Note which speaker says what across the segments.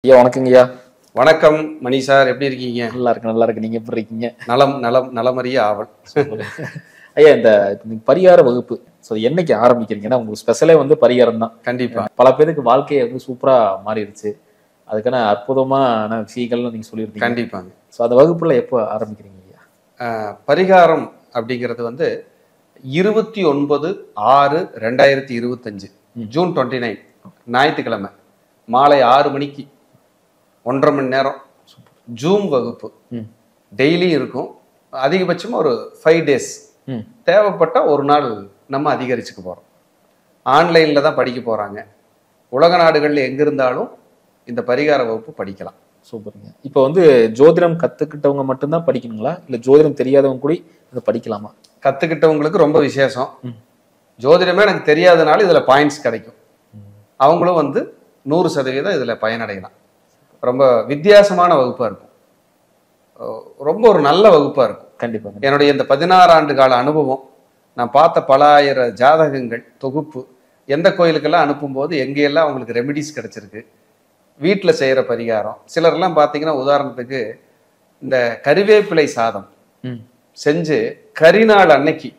Speaker 1: ஐயா வணக்கங்க ஐயா.
Speaker 2: வணக்கம் மணி சார், எப்படி இருக்கீங்க?
Speaker 1: நல்லா இருக்கு நல்லா இருக்கு. நீங்க எப்படி இருக்கீங்க?
Speaker 2: நலம் நலம் நலமறிய ஆவல்.
Speaker 1: ஐயா, இந்த பரிகார வகுப்பு என்னைக்கு ஆரம்பிக்கிறீங்கன்னா உங்களுக்கு ஸ்பெஷலே பரிகாரம் தான்.
Speaker 2: கண்டிப்பா
Speaker 1: பல பேருக்கு வாழ்க்கையை சூப்பரா மாறிடுச்சு. அதுக்கான அற்புதமான விஷயங்கள்லாம் நீங்க சொல்லியிருக்கீங்க.
Speaker 2: கண்டிப்பாங்க.
Speaker 1: அந்த வகுப்புல எப்போ ஆரம்பிக்கிறீங்க ஐயா?
Speaker 2: பரிகாரம் அப்படிங்கிறது 29/6/2025 ஜூன் 29 ஞாயிற்றுக்கிழமை மாலை 6 மணிக்கு 1.5 மணி நேரம் ஜூம் வகுப்பு டெய்லியும் இருக்கும். அதிகபட்சமா ஒரு 5 டேஸ், தேவைப்பட்ட ஒரு நாள் நம்ம அதிகரிச்சுக்க போறோம். ஆன்லைன்ல தான் படிக்க போறாங்க. உலக நாடுகள்ல எங்க இருந்தாலும் இந்த பரிகார வகுப்பு படிக்கலாம்.
Speaker 1: சூப்பருங்க. இப்போ ஜோதிடம் கத்துக்கிட்டவங்க மட்டும்தான் படிக்கணுங்களா, இல்ல ஜோதிடம் தெரியாதவங்க கூட இதை படிக்கலாமா?
Speaker 2: கத்துக்கிட்டவங்களுக்கு ரொம்ப விசேஷம். ஜோதிடமே எனக்கு தெரியாதனால இதுல பாயிண்ட்ஸ் கிடைக்கும். அவங்களும் 100% இதுல பயனடையலாம். ரொம்ப வித்தியாசமான வகுப்பா இருக்கும். ரொம்ப ஒரு நல்ல வகுப்பா இருக்கும்.
Speaker 1: கண்டிப்பா.
Speaker 2: என்னுடைய இந்த 16 ஆண்டு கால அனுபவம், நான் பார்த்த பல ஆயிரம் ஜாதகங்கள் தொகுப்பு, எந்த கோயிலுக்கெல்லாம் அனுப்பும்போது எங்கெல்லாம் அவங்களுக்கு ரெமிடிஸ் கிடைச்சிருக்கு, வீட்டில் செய்கிற பரிகாரம். சிலர்லாம் பார்த்தீங்கன்னா, உதாரணத்துக்கு இந்த கறிவேப்பிலை சாதம் செஞ்சு கரிநாள் அன்னைக்கு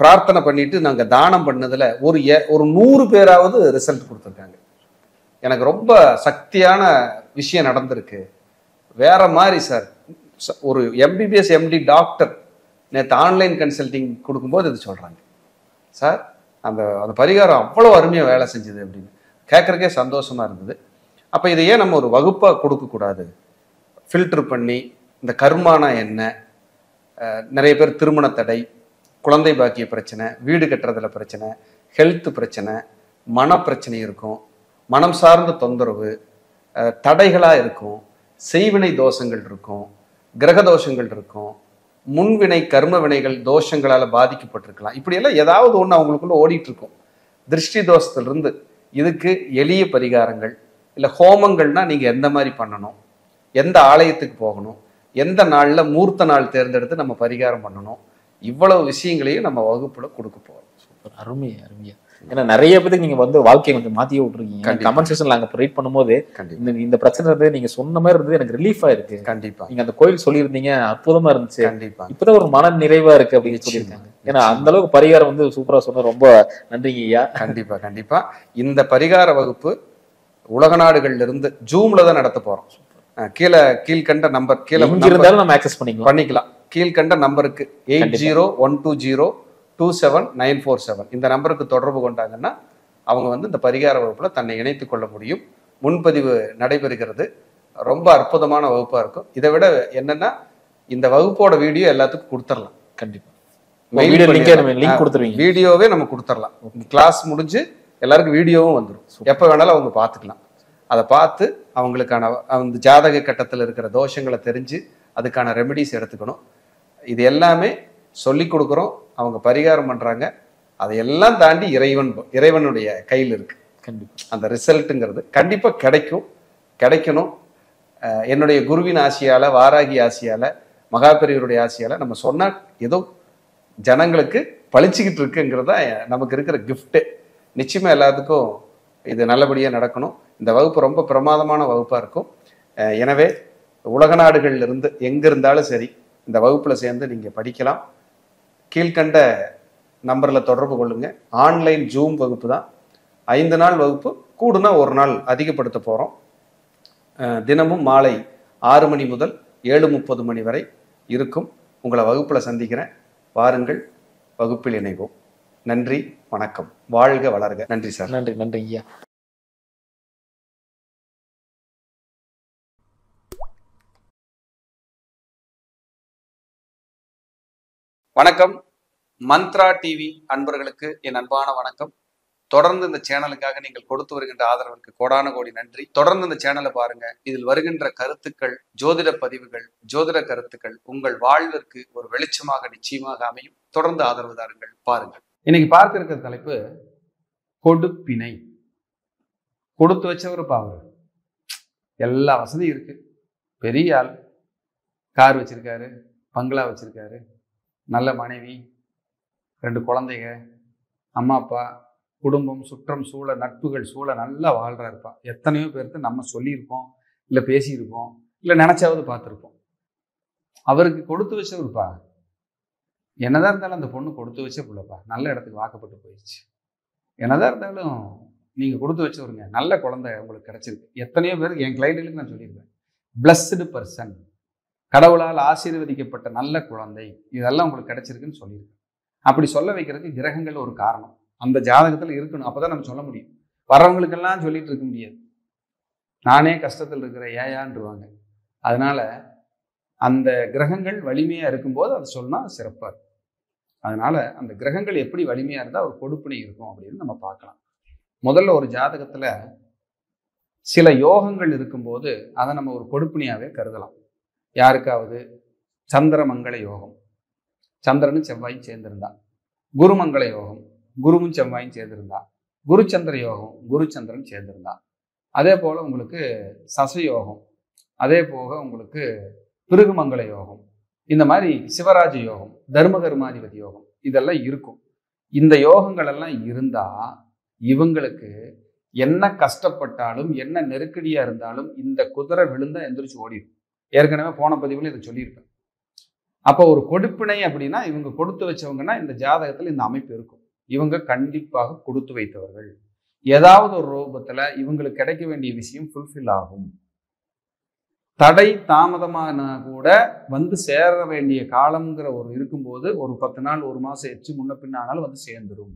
Speaker 2: பிரார்த்தனை பண்ணிட்டு நாங்கள் தானம் பண்ணதுல ஒரு 100 பேராவது ரிசல்ட் கொடுத்துருக்காங்க. எனக்கு ரொம்ப சக்தியான விஷயம் நடந்திருக்கு, வேற மாதிரி சார். ஒரு MBBS MD டாக்டர் நேற்று ஆன்லைன் கன்சல்டிங் கொடுக்கும்போது இது சொல்றாங்க, சார் அந்த அந்த பரிகாரம் அவ்வளோ அருமையாக வேலை செஞ்சுது அப்படின்னு கேட்குறக்கே சந்தோஷமா இருந்தது. அப்போ இதை ஏன் நம்ம ஒரு வகுப்பாக கொடுக்கக்கூடாது? ஃபில்டர் பண்ணி இந்த கர்மானா என்ன, நிறைய பேர் திருமண தடை, குழந்தை பாக்கிய பிரச்சனை, வீடு கட்டுறதுல பிரச்சனை, ஹெல்த் பிரச்சனை, மனப்பிரச்சனை இருக்கும், மனம் சார்ந்த தொந்தரவு, தடைகளாக இருக்கும், செய்வினை தோஷங்கள் இருக்கும், கிரக தோஷங்கள் இருக்கும், முன்வினை கர்ம வினைகள் தோஷங்களால் பாதிக்கப்பட்டிருக்கலாம். இப்படியெல்லாம் ஏதாவது ஒன்று அவங்களுக்குள்ள ஓடிட்டு இருக்கும். திருஷ்டி தோஷத்திலிருந்து இதுக்கு எளிய பரிகாரங்கள் இல்லை ஹோமங்கள்னா நீங்கள் எந்த மாதிரி பண்ணணும், எந்த ஆலயத்துக்கு போகணும், எந்த நாளில் மூர்த்த நாள் தேர்ந்தெடுத்து நம்ம பரிகாரம் பண்ணணும், இவ்வளவு விஷயங்களையும் நம்ம வகுப்புல கொடுக்க போறோம்.
Speaker 1: சூப்பர், அருமையா அருமையா. ஏன்னா நிறைய பேருக்கு நீங்க வாழ்க்கையை கொஞ்சம் மாத்தியே விட்டுருக்கீங்க. கமெண்ட் செக்ஷன்ல நாங்க ரீட் பண்ணும்போது இந்த பிரச்சனை இருந்து நீங்க சொன்ன மாதிரி இருந்தது, எனக்கு ரிலீஃபா இருக்கு.
Speaker 2: கண்டிப்பா.
Speaker 1: நீங்க அந்த கோயில் சொல்லியிருந்தீங்க, அற்புதமா இருந்துச்சு.
Speaker 2: கண்டிப்பா.
Speaker 1: இப்பதான் ஒரு மன நிறைவா இருக்கு அப்படின்னு சொல்லியிருக்காங்க. ஏன்னா அந்த அளவுக்கு பரிகாரம் சூப்பரா சொன்ன, ரொம்ப நன்றிங்க ஐயா.
Speaker 2: கண்டிப்பா கண்டிப்பா. இந்த பரிகார வகுப்பு உலக நாடுகள்ல இருந்து ஜூம்ல தான் நடத்த போறோம். கீழ்கண்ட நம்பர், கீழே
Speaker 1: இருந்தாலும் நம்ம ஆக்சஸ்
Speaker 2: பண்ணிக்கலாம். கீழ்கண்ட நம்பருக்கு 8012027947 இந்த நம்பருக்கு தொடர்பு கொண்டாங்கன்னா அவங்க இந்த பரிகார வகுப்புல தன்னை இணைத்துக் கொள்ள முடியும். முன்பதிவு நடைபெறுகிறது. ரொம்ப அற்புதமான வகுப்பா இருக்கும். இதை விட என்னன்னா, இந்த வகுப்போட வீடியோ எல்லாத்துக்கும் கொடுத்துடலாம்.
Speaker 1: கண்டிப்பா லிங்க் கொடுத்துருவீங்க.
Speaker 2: வீடியோவே நம்ம கொடுத்துடலாம். கிளாஸ் முடிஞ்சு எல்லாருக்கும் வீடியோவும் வந்துடும். எப்ப வேணாலும் அவங்க பார்த்துக்கலாம். அதை பார்த்து அவங்களுக்கான அந்த ஜாதக கட்டத்தில் இருக்கிற தோஷங்களை தெரிஞ்சு அதுக்கான ரெமெடிஸ் எடுத்துக்கணும். இது எல்லாமே சொல்லி கொடுக்குறோம். அவங்க பரிகாரம் பண்றாங்க. அதையெல்லாம் தாண்டி இறைவனுடைய கையில் இருக்கு.
Speaker 1: கண்டிப்பா
Speaker 2: அந்த ரிசல்ட்டுங்கிறது கண்டிப்பா கிடைக்கணும். என்னுடைய குருவின் ஆசியால, வாராகி ஆசியால, மகாபெரியருடைய ஆசியால நம்ம சொன்னா ஏதோ ஜனங்களுக்கு பழிச்சுக்கிட்டு இருக்குங்கிறதா நமக்கு இருக்கிற கிஃப்ட். நிச்சயமா எல்லாத்துக்கும் இது நல்லபடியா நடக்கணும். இந்த வகுப்பு ரொம்ப பிரமாதமான வகுப்பா இருக்கும். எனவே உலக நாடுகள்ல இருந்து எங்க இருந்தாலும் சரி இந்த வகுப்புல சேர்ந்து நீங்க படிக்கலாம். கீழ்கண்ட நம்பர்ல தொடர்பு கொள்ளுங்க. ஆன்லைன் ஜூம் வகுப்பு தான். 5 நாள் வகுப்பு, கூடுனா ஒரு நாள் அதிகப்படுத்த போறோம். தினமும் மாலை 6 மணி முதல் 7:30 மணி வரை இருக்கும். உங்களை வகுப்புல சந்திக்கிறேன். வாருங்கள், வகுப்பில் இணைவோம். நன்றி, வணக்கம். வாழ்க வளர்க. நன்றி சார்.
Speaker 1: நன்றி நன்றி ஐயா.
Speaker 2: வணக்கம். மந்த்ரா டிவி அன்பர்களுக்கு என் அன்பான வணக்கம். தொடர்ந்து இந்த சேனலுக்காக நீங்கள் கொடுத்து வருகின்ற ஆதரவிற்கு கோடான கோடி நன்றி. தொடர்ந்து இந்த சேனலை பாருங்க. இதில் வருகின்ற கருத்துக்கள், ஜோதிட பதிவுகள், ஜோதிட கருத்துக்கள் உங்கள் வாழ்விற்கு ஒரு வெளிச்சமாக நிச்சயமாக அமையும். தொடர்ந்து ஆதரவு தாருங்கள், பாருங்கள். இன்னைக்கு பார்க்க இருக்கிற தலைப்பு கொடுப்பினை. கொடுத்து வச்சவர் பாவரு, எல்லா வசதியும் இருக்கு, பெரிய ஆள், கார் வச்சிருக்காரு, பங்களா வச்சிருக்காரு, நல்ல மனைவி, 2 குழந்தைங்க, அம்மா அப்பா, குடும்பம், சுற்றம் சூழ, நட்புகள் சூழ நல்லா வாழ்றாருப்பா. எத்தனையோ பேருக்கு நம்ம சொல்லியிருப்போம், இல்லை பேசியிருப்போம், இல்லை நினைச்சாவது பார்த்துருப்போம். அவருக்கு கொடுத்து வச்சவருப்பா. என்னதான் இருந்தாலும் அந்த பொண்ணு கொடுத்து வச்ச பிள்ளைப்பா, நல்ல இடத்துக்கு வாக்கப்பட்டு போயிடுச்சு. என்னதான் இருந்தாலும் நீங்க கொடுத்து வச்சவருங்க, நல்ல குழந்தை உங்களுக்கு கிடைச்சிருக்கு. எத்தனையோ பேருக்கு என் கிளைண்ட்டுகளுக்கு நான் சொல்லியிருப்பேன், பிளஸ்டு பர்சன், கடவுளால் ஆசீர்வதிக்கப்பட்ட நல்ல குழந்தை, இதெல்லாம் உங்களுக்கு கிடைச்சிருக்குன்னு சொல்லியிருக்கேன். அப்படி சொல்ல வைக்கிறதுக்கு கிரகங்கள் ஒரு காரணம் அந்த ஜாதகத்தில் இருக்கணும். அப்பதான் நம்ம சொல்ல முடியும். வர்றவங்களுக்கெல்லாம் சொல்லிட்டு இருக்க முடியாது. நானே கஷ்டத்தில் இருக்கிற ஏயான்றுவாங்க. அதனால அந்த கிரகங்கள் வலிமையா இருக்கும்போது அதை சொன்னா சிறப்பா இருக்கும். அதனால அந்த கிரகங்கள் எப்படி வலிமையா இருந்தால் ஒரு கொடுப்பினை இருக்கும் அப்படின்னு நம்ம பார்க்கலாம். முதல்ல ஒரு ஜாதகத்துல சில யோகங்கள் இருக்கும்போது அதை நம்ம ஒரு கொடுப்பினையாவே கருதலாம். யாருக்காவது சந்திரமங்கள யோகம், சந்திரனும் செவ்வாயும் சேர்ந்திருந்தா, குருமங்கள யோகம், குருவும் செவ்வாயும் சேர்ந்திருந்தா, குருச்சந்திர யோகம், குருச்சந்திரன் சேர்ந்திருந்தா, அதே போல உங்களுக்கு சசயோகம், அதே போக உங்களுக்கு பிருகுமங்கள யோகம், இந்த மாதிரி சிவராஜ யோகம், தர்மகர்மாதிபதி யோகம், இதெல்லாம் இருக்கும். இந்த யோகங்கள் எல்லாம் இருந்தா இவங்களுக்கு என்ன கஷ்டப்பட்டாலும் என்ன நெருக்கடியா இருந்தாலும் இந்த குதிரை விழுந்தா எந்திரிச்சு ஓடிடும். ஏற்கனவே போன பதிவுல இதை சொல்லியிருப்பேன். அப்போ ஒரு கொடுப்பினை அப்படின்னா இவங்க கொடுத்து வச்சவங்கன்னா இந்த ஜாதகத்துல இந்த அமைப்பு இருக்கும். இவங்க கண்டிப்பாக கொடுத்து வைத்தவர்கள். ஏதாவது ஒரு ரூபத்துல இவங்களுக்கு கிடைக்க வேண்டிய விஷயம் ஃபுல்ஃபில் ஆகும். தடை தாமதமான கூட வந்து சேர வேண்டிய காலம்ங்கிற ஒரு இருக்கும்போது ஒரு 10 நாள் 1 மாசம் எச்சு முன்ன பின்ன ஆனாலும் வந்து சேர்ந்துடும்.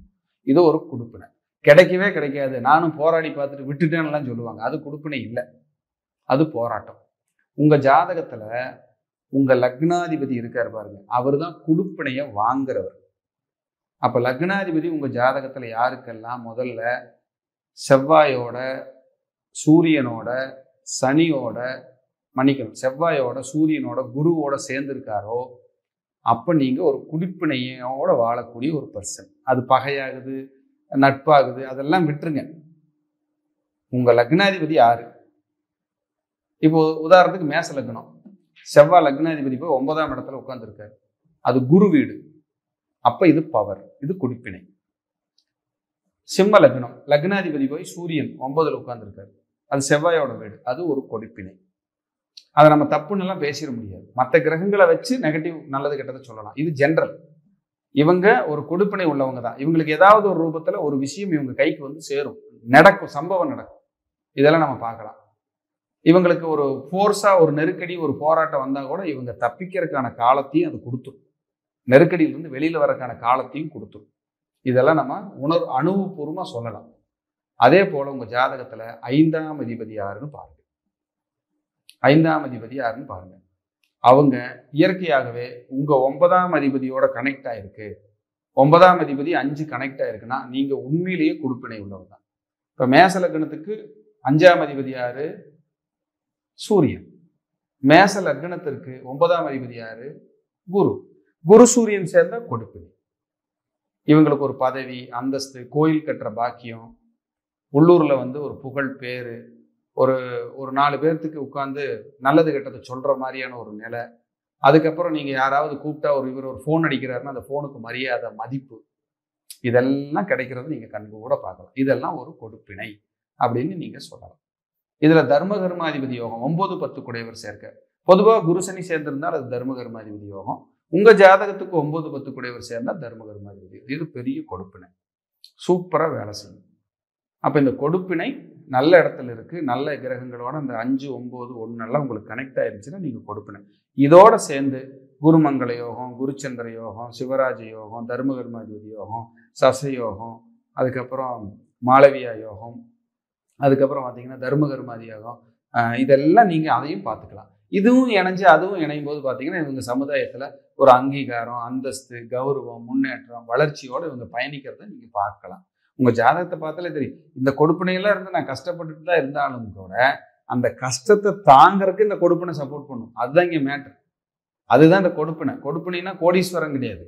Speaker 2: இது ஒரு கொடுப்பினை. கிடைக்கவே கிடைக்காது, நானும் போராடி பார்த்துட்டு விட்டுட்டேன்னுலாம் சொல்லுவாங்க. அது கொடுப்பினை இல்லை, அது போராட்டம். உங்க ஜாதகத்துல உங்க லக்னாதிபதி இருக்காரு பாருங்க, அவர் தான் கொடுப்பினைய வாங்குறவர். அப்ப லக்னாதிபதி உங்க ஜாதகத்துல யாருக்கெல்லாம் முதல்ல செவ்வாயோட, சூரியனோட, சனியோட, மன்னிக்கணும், செவ்வாயோட, சூரியனோட, குருவோட சேர்ந்திருக்காரோ அப்ப நீங்க ஒரு குடிப்பினையோட வாழக்கூடிய ஒரு பர்சன். அது பகையாகுது, நட்பாகுது, அதெல்லாம் விட்டுருங்க. உங்க லக்னாதிபதி யாரு? இப்போ உதாரணத்துக்கு மேச லக்னம், செவ்வாய் லக்னாதிபதி போய் 9ஆம் இடத்துல உட்கார்ந்துருக்காரு, அது குரு வீடு. அப்ப இது பவர், இது குடிப்பினை. சிம்ம லக்னம், லக்னாதிபதி போய் சூரியன் 9ல் உட்கார்ந்துருக்காரு, அது செவ்வாயோட வீடு, அது ஒரு கொடுப்பினை. அதை நம்ம தப்புன்னு எல்லாம் பேசிட முடியாது. மற்ற கிரகங்களை வச்சு நெகட்டிவ் நல்லது கெட்டதை சொல்லலாம். இது ஜென்ரல். இவங்க ஒரு கொடுப்பினை உள்ளவங்க தான். இவங்களுக்கு ஏதாவது ஒரு ரூபத்துல ஒரு விஷயம் இவங்க கைக்கு வந்து சேரும், நடக்கும், சம்பவம் நடக்கும். இதெல்லாம் நம்ம பார்க்கலாம். இவங்களுக்கு ஒரு ஃபோர்ஸா ஒரு நெருக்கடி, ஒரு போராட்டம் வந்தா கூட இவங்க தப்பிக்கிறதுக்கான காலத்தையும் அது கொடுத்துரும். நெருக்கடியிலிருந்து வெளியில வரக்கான காலத்தையும் கொடுத்துரும். இதெல்லாம் நம்ம அனுபவபூர்வமா சொல்லலாம். அதே போல உங்க ஜாதகத்துல 5ஆம் அதிபதி யாருன்னு பாருங்க. 5ஆம் அதிபதி யாருன்னு பாருங்க. அவங்க இயற்கையாகவே உங்க 9ஆம் அதிபதியோட கனெக்ட் ஆயிருக்கு. 9ஆம் அதிபதி 5 கனெக்ட் ஆயிருக்குன்னா நீங்க உண்மையிலேயே கொடுப்பினை உள்ளவர் தான். இப்ப மேச லக்னத்துக்கு 5ஆம் அதிபதி யாரு? சூரியன். மேச லக்னத்திற்கு 9ஆம் அதிபதி யாரு? குரு. குரு சூரியன் சேர்ந்த கொடுப்பினை. இவங்களுக்கு ஒரு பதவி, அந்தஸ்து, கோயில் கட்டுற பாக்கியம், உள்ளூர்ல வந்து ஒரு புகழ், பேரு, ஒரு 4 பேர்த்துக்கு உட்கார்ந்து நல்லது கெட்டதை சொல்ற மாதிரியான ஒரு நிலை. அதுக்கப்புறம் நீங்க யாராவது கூப்பிட்டா இவர் ஒரு ஃபோன் அடிக்கிறாருன்னா அந்த ஃபோனுக்கு மரியாதை, மதிப்பு, இதெல்லாம் கிடைக்கிறது நீங்க கண்கு கூட பார்க்கலாம். இதெல்லாம் ஒரு கொடுப்பினை அப்படின்னு நீங்க சொல்லலாம். இதுல தர்மகர்மாதிபதி யோகம் 9, 10 குடையவர் சேர்க்க. பொதுவாக குரு சனி சேர்ந்திருந்தால் அது தர்மகர்மாதிபதி யோகம். உங்க ஜாதகத்துக்கு 9, 10 குடையவர் சேர்ந்தா தர்மகர்மாதிபதி. இது பெரிய கொடுப்பினை, சூப்பரா வேலை செய்யும். அப்ப இந்த கொடுப்பினை நல்ல இடத்துல இருக்கு, நல்ல கிரகங்களோட அந்த 5, 9, 1 எல்லாம் உங்களுக்கு கனெக்ட் ஆயிருச்சுன்னா நீங்க கொடுப்பினை. இதோட சேர்ந்து குருமங்கள யோகம், குருச்சந்திர யோகம், சிவராஜ யோகம், தர்மகர்மாதிபதி யோகம், சசயோகம், அதுக்கப்புறம் மாளவியா யோகம், அதுக்கப்புறம் பார்த்தீங்கன்னா தர்மகர்மாதி யோகம், இதெல்லாம் நீங்க அதையும் பார்த்துக்கலாம். இதுவும் இணைஞ்சு அதுவும் இணையும் போது பார்த்தீங்கன்னா இவங்க சமுதாயத்துல ஒரு அங்கீகாரம், அந்தஸ்து, கௌரவம், முன்னேற்றம், வளர்ச்சியோட இவங்க பயணிக்கிறத நீங்க பார்க்கலாம். உங்க ஜாதகத்தை பார்த்தாலே தெரியும். இந்த கொடுப்பினையெல்லாம் இருந்து நான் கஷ்டப்பட்டுட்டு தான் இருந்தாலும் கூட அந்த கஷ்டத்தை தாங்கறதுக்கு இந்த கொடுப்பினை சப்போர்ட் பண்ணும். அதுதான் இங்க மேட்டர். அதுதான் இந்த கொடுப்பினை. கொடுப்பினைனா கோடீஸ்வரம் கிடையாது.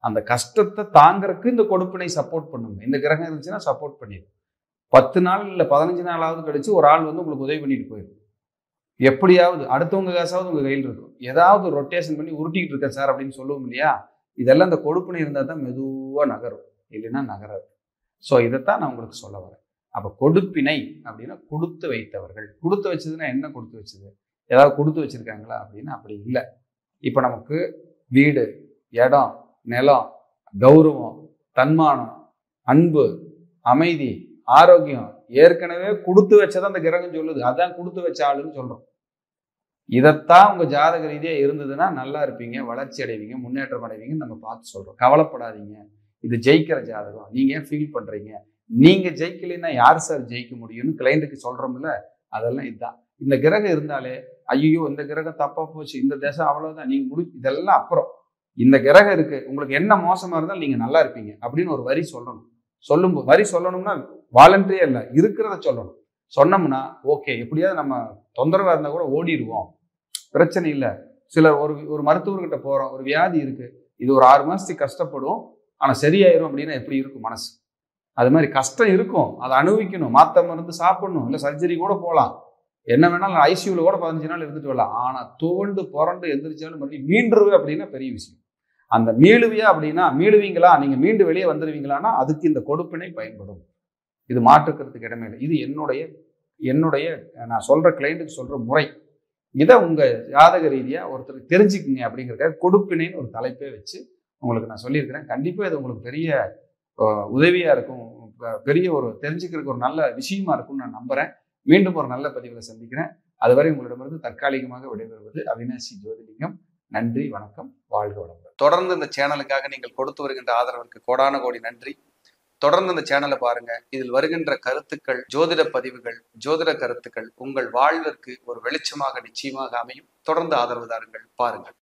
Speaker 2: அந்த கஷ்டத்தை தாங்கறதுக்கு இந்த கொடுப்பினை சப்போர்ட் பண்ணுங்க. இந்த கிரகம் இருந்துச்சுன்னா சப்போர்ட் பண்ணிடும். 10 நாள் இல்லை 15 நாளாவது கழிச்சு ஒரு ஆள் வந்து உங்களுக்கு உதவி பண்ணிட்டு போயிடும். எப்படியாவது அடுத்தவங்க காசாவது உங்க கையில் இருக்கும். ஏதாவது ரொட்டேஷன் பண்ணி உருட்டிக்கிட்டு இருக்கேன் சார் அப்படின்னு சொல்லுவோம் இல்லையா? இதெல்லாம் இந்த கொடுப்பினை இருந்தால் தான் மெதுவாக நகரும், இல்லைன்னா நகராது. ஸோ இதைத்தான் நான் உங்களுக்கு சொல்ல வரேன். அப்போ கொடுப்பினை அப்படின்னா கொடுத்து வைத்தவர்கள். கொடுத்து வச்சதுன்னா என்ன கொடுத்து வச்சது? ஏதாவது கொடுத்து வச்சிருக்காங்களா அப்படின்னா அப்படி இல்லை. இப்போ நமக்கு வீடு, இடம், நிலம், கௌரவம், தன்மானம், அன்பு, அமைதி, ஆரோக்கியம் ஏற்கனவே கொடுத்து வச்சதை அந்த கிரகம் சொல்லுது. அதான் கொடுத்து வச்ச ஆளுன்னு சொல்றோம். இதைத்தான் உங்க ஜாதக ரீதியா இருந்ததுன்னா நல்லா இருப்பீங்க, வளர்ச்சி அடைவீங்க, முன்னேற்றம் அடைவீங்கன்னு நம்ம பார்த்து சொல்றோம். கவலைப்படாதீங்க, இது ஜெயிக்கிற ஜாதகம். நீங்க ஏன் ஃபீல் பண்றீங்க? நீங்க ஜெயிக்கலைன்னா யார் சார் ஜெயிக்க முடியும்னு கிளைண்ட்டுக்கு சொல்றோம்ல, அதெல்லாம் இதுதான். இந்த கிரகம் இருந்தாலே ஐயோ இந்த கிரகம் தப்பா போச்சு, இந்த தேசம் அவ்வளவுதான், நீங்க இதெல்லாம் அப்புறம். இந்த கிரகம் இருக்கு, உங்களுக்கு என்ன மோசமா இருந்தாலும் நீங்க நல்லா இருப்பீங்க அப்படின்னு ஒரு வரி சொல்லணும். சொல்லும்போது வரி சொல்லணும்னா வாலண்டரியா இல்லை, இருக்கிறத சொல்லணும். சொன்னோம்னா ஓகே, எப்படியாவது நம்ம தொந்தரவா இருந்தா கூட ஓடிடுவோம், பிரச்சனை இல்லை. சிலர் ஒரு மருத்துவர்கிட்ட போறோம், ஒரு வியாதி இருக்கு, இது ஒரு 6 மாசத்துக்கு கஷ்டப்படும், ஆனா சரியாயிரும் அப்படின்னா எப்படி இருக்கும் மனசு? அது மாதிரி கஷ்டம் இருக்கும், அதை அனுபவிக்கணும், மாத்த மருந்து சாப்பிடணும், இல்லை சர்ஜரி கூட போகலாம், என்ன வேணாலும் ஐசியூல கூட 15 நாள் இருந்துட்டு வரலாம். ஆனா தோண்டு புரண்டு எந்திரிச்சாலும் மறுபடியும் மீண்டுருவே அப்படின்னா பெரிய விஷயம். அந்த மீளுவியா அப்படின்னா மீளுவீங்களா, நீங்க மீண்டு வெளியே வந்துடுவீங்களான்னா அதுக்கு இந்த கொடுப்பினை பயன்படும். இது மாற்றுக்கிறதுக்கு இடமே இல்லை. இது என்னுடைய நான் சொல்ற கிளைண்ட்டுக்கு சொல்ற முறை. இதை உங்க ஜாதக ரீதியா ஒருத்தருக்கு தெரிஞ்சுக்குங்க அப்படிங்கிற கொடுப்பினைன்னு ஒரு தலைப்பே வச்சு உங்களுக்கு நான் சொல்லியிருக்கிறேன். கண்டிப்பா இது உங்களுக்கு பெரிய உதவியா இருக்கும், பெரிய ஒரு தெரிஞ்சுக்கிறதுக்கு ஒரு நல்ல விஷயமா இருக்கும்னு நான் நம்புறேன். மீண்டும் ஒரு நல்ல பதிவில் சந்திக்கிறேன். அதுவரை உங்களிடமிருந்து தற்காலிகமாக விடைபெறுவது அவினாசி ஜோதிலிங்கம். நன்றி, வணக்கம், வாழ்க வளமுடன். தொடர்ந்து இந்த சேனலுக்காக நீங்கள் கொடுத்து வருகின்ற ஆதரவிற்கு கோடான கோடி நன்றி. தொடர்ந்து இந்த சேனலை பாருங்க. இதில் வருகின்ற கருத்துக்கள், ஜோதிட பதிவுகள், ஜோதிட கருத்துக்கள் உங்கள் வாழ்விற்கு ஒரு வெளிச்சமாக நிச்சயமாக அமையும். தொடர்ந்து ஆதரவு தாருங்கள், பாருங்கள்.